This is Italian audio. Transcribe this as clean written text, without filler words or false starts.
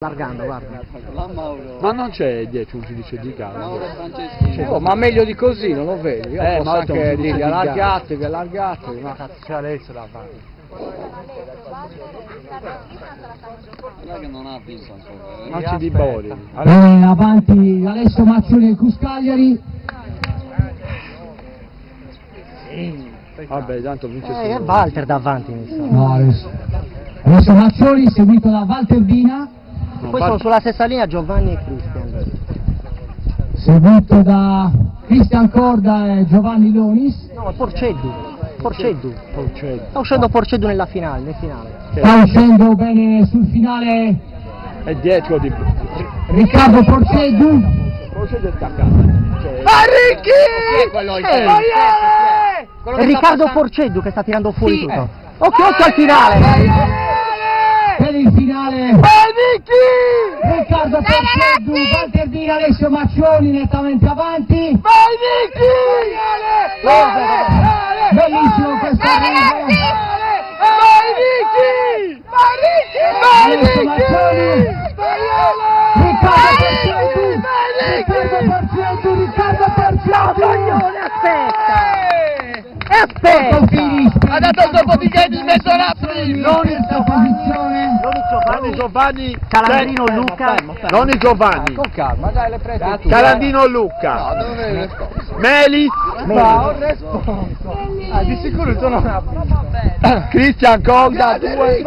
Largando, guarda. Ma non c'è dietro un giudice di gara. Ma meglio di così, non lo vedi? Io posso ma c'è un anche giudice dirgli di gara. allargatevi, ma Cazzo, c'è Alessio davanti. Che non ha vinto ancora. Non ci di Bori. Avanti Alessio Mazzoni del Cuscagliari. Vabbè, tanto vince È solo. Walter davanti, mi sa. No, Alessio Mazzoni seguito da Walter Bina, Poi sono sulla stessa linea Giovanni e Cristian. seguito da Cristian Corda e Giovanni Lonis. No, Porceddu. Porceddu. Sta uscendo Porceddu nel finale. Sta uscendo bene sul finale È dietro di Riccardo Porceddu. Porceddu è attaccato. È Riccardo Porceddu che sta tirando fuori tutto. Occhio al finale! Per il finale Riccardo Porceddu, Walter Bina, Alessio Maccioni nettamente avanti. Bellissimo questo arrivo. Alessio Maccioni, Riccardo Porceddu. Aspetta! Ha dato il dopodiché di mezzo prima. Non in sua posizione. Noni Giovanni. Calandrino Luca. Noni Giovanni. con calma, dai, le prende tu. Calandino Luca. Melis. Ma un responso. Di sicuro tu non ha Cristian Conda. 2